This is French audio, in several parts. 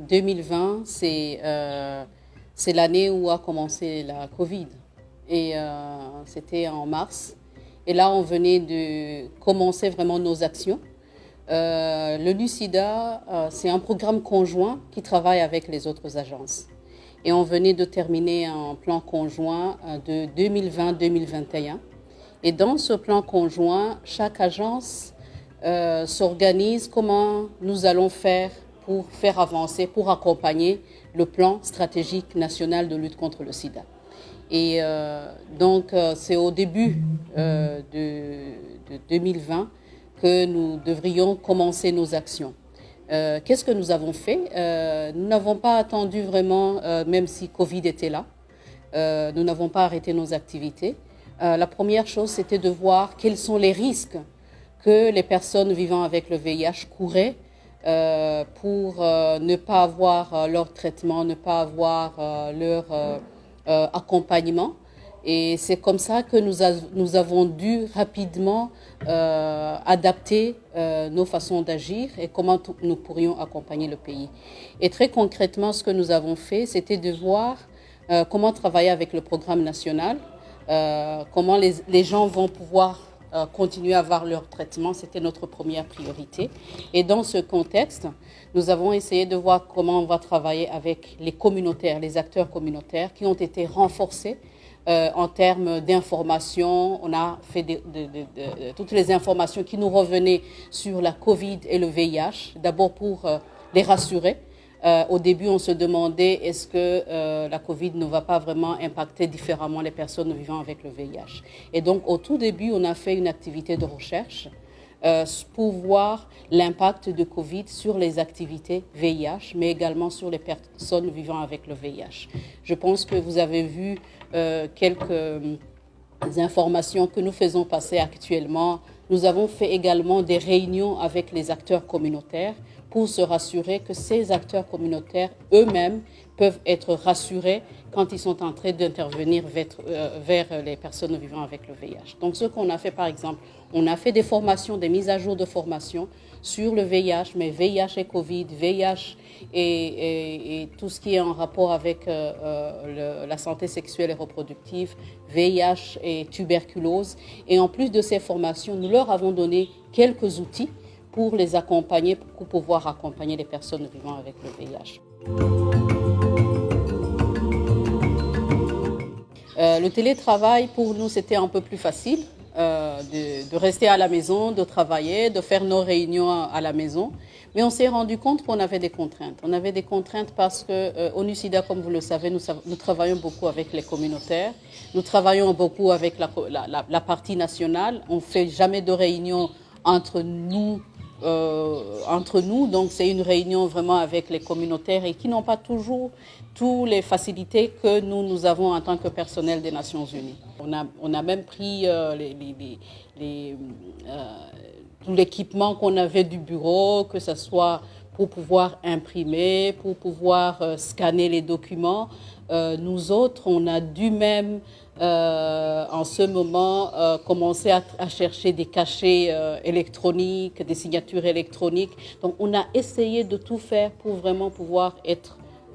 2020, c'est l'année où a commencé la Covid. Et c'était en mars. Et là, on venait de commencer vraiment nos actions. Le LUCIDA, c'est un programme conjoint qui travaille avec les autres agences. Et on venait de terminer un plan conjoint de 2020-2021. Et dans ce plan conjoint, chaque agence s'organise comment nous allons faire pour faire avancer, pour accompagner le plan stratégique national de lutte contre le sida. Et donc, c'est au début de 2020 que nous devrions commencer nos actions. Qu'est-ce que nous avons fait? Nous n'avons pas attendu vraiment, même si Covid était là. Nous n'avons pas arrêté nos activités. La première chose, c'était de voir quels sont les risques que les personnes vivant avec le VIH couraient pour ne pas avoir leur traitement, ne pas avoir leur accompagnement. Et c'est comme ça que nous avons dû rapidement adapter nos façons d'agir et comment nous pourrions accompagner le pays. Et très concrètement, ce que nous avons fait, c'était de voir comment travailler avec le programme national, comment les gens vont pouvoir continuer à avoir leur traitement. C'était notre première priorité. Et dans ce contexte, nous avons essayé de voir comment on va travailler avec les communautaires, les acteurs communautaires qui ont été renforcés en termes d'information. On a fait toutes les informations qui nous revenaient sur la COVID et le VIH, d'abord pour les rassurer. Au début, on se demandait est-ce que la COVID ne va pas vraiment impacter différemment les personnes vivant avec le VIH. Et donc, au tout début, on a fait une activité de recherche pour voir l'impact de COVID sur les activités VIH, mais également sur les personnes vivant avec le VIH. Je pense que vous avez vu quelques informations que nous faisons passer actuellement. Nous avons fait également des réunions avec les acteurs communautaires pour se rassurer que ces acteurs communautaires eux-mêmes peuvent être rassurés quand ils sont en train d'intervenir vers les personnes vivant avec le VIH. Donc ce qu'on a fait par exemple, on a fait des formations, des mises à jour de formation sur le VIH, mais VIH et Covid, VIH et tout ce qui est en rapport avec la santé sexuelle et reproductive, VIH et tuberculose. Et en plus de ces formations, nous leur avons donné quelques outils pour les accompagner, pour pouvoir accompagner les personnes vivant avec le VIH. Le télétravail, pour nous, c'était un peu plus facile de rester à la maison, de travailler, de faire nos réunions à la maison. Mais on s'est rendu compte qu'on avait des contraintes. On avait des contraintes parce qu'au LUCIDA, comme vous le savez, nous travaillons beaucoup avec les communautaires. Nous travaillons beaucoup avec la partie nationale. On ne fait jamais de réunion entre nous. Donc c'est une réunion vraiment avec les communautaires et qui n'ont pas toujours toutes les facilités que nous avons en tant que personnel des Nations Unies. On a même pris tout l'équipement qu'on avait du bureau, que ce soit pour pouvoir imprimer, pour pouvoir scanner les documents. Nous autres, on a dû même en ce moment commencer à chercher des cachets électroniques, des signatures électroniques. Donc on a essayé de tout faire pour vraiment pouvoir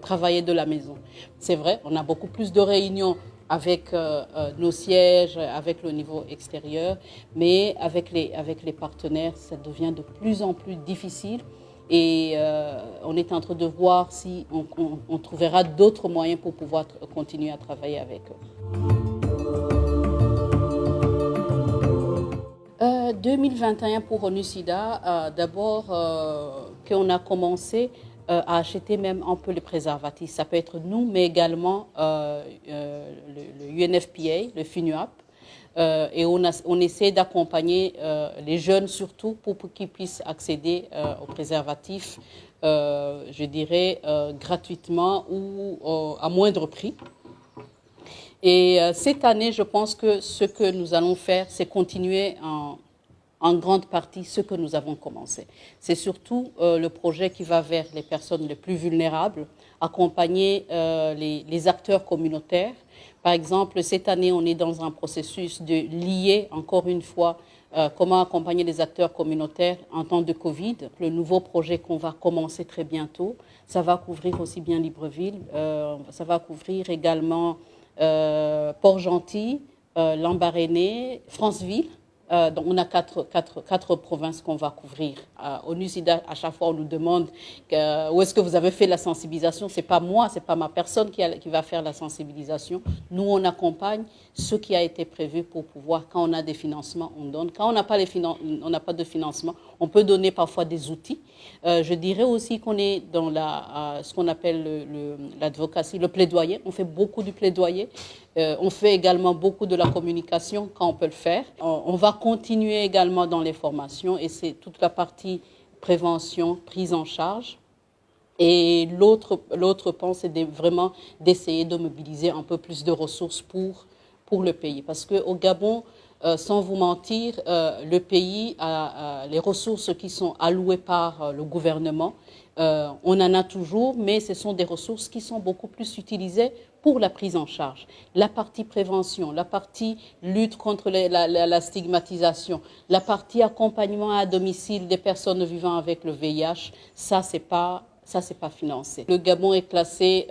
travailler de la maison. C'est vrai, on a beaucoup plus de réunions avec nos sièges, avec le niveau extérieur, mais avec les partenaires, ça devient de plus en plus difficile. Et on est en train de voir si on trouvera d'autres moyens pour pouvoir continuer à travailler avec eux. 2021 pour LUCIDA, d'abord qu'on a commencé à acheter même un peu les préservatifs. Ça peut être nous, mais également le UNFPA, le FINUAP. Et on essaie d'accompagner les jeunes surtout pour qu'ils puissent accéder aux préservatifs, je dirais, gratuitement ou à moindre prix. Et cette année, je pense que ce que nous allons faire, c'est continuer en grande partie ce que nous avons commencé. C'est surtout le projet qui va vers les personnes les plus vulnérables, accompagner les acteurs communautaires. Par exemple, cette année, on est dans un processus de lier, encore une fois, comment accompagner les acteurs communautaires en temps de Covid. Le nouveau projet qu'on va commencer très bientôt, ça va couvrir aussi bien Libreville, ça va couvrir également Port-Gentil, Lambaréné, Franceville. Donc on a quatre provinces qu'on va couvrir. Au NUSIDA, à chaque fois, on nous demande où est-ce que vous avez fait la sensibilisation. C'est pas moi, c'est pas ma personne qui va faire la sensibilisation. Nous, on accompagne ce qui a été prévu pour pouvoir, quand on a des financements, on donne. Quand on n'a pas, de financement, on peut donner parfois des outils. Je dirais aussi qu'on est dans ce qu'on appelle l'advocacy, le plaidoyer. On fait beaucoup du plaidoyer. On fait également beaucoup de la communication quand on peut le faire. On va continuer également dans les formations et c'est toute la partie prévention, prise en charge. Et l'autre pan, c'est vraiment d'essayer de mobiliser un peu plus de ressources pour le pays. Parce qu'au Gabon, sans vous mentir, le pays a les ressources qui sont allouées par le gouvernement. On en a toujours, mais ce sont des ressources qui sont beaucoup plus utilisées pour la prise en charge. La partie prévention, la partie lutte contre la stigmatisation, la partie accompagnement à domicile des personnes vivant avec le VIH, ça, c'est pas financé. Le Gabon est classé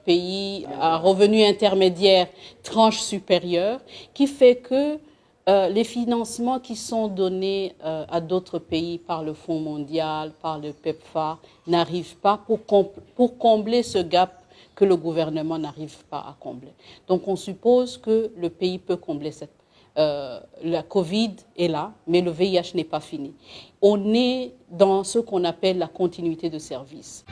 pays à revenu intermédiaire, tranche supérieure, qui fait que les financements qui sont donnés à d'autres pays par le Fonds mondial, par le PEPFAR, n'arrivent pas pour combler ce gap que le gouvernement n'arrive pas à combler. Donc on suppose que le pays peut combler la Covid est là, mais le VIH n'est pas fini. On est dans ce qu'on appelle la continuité de service.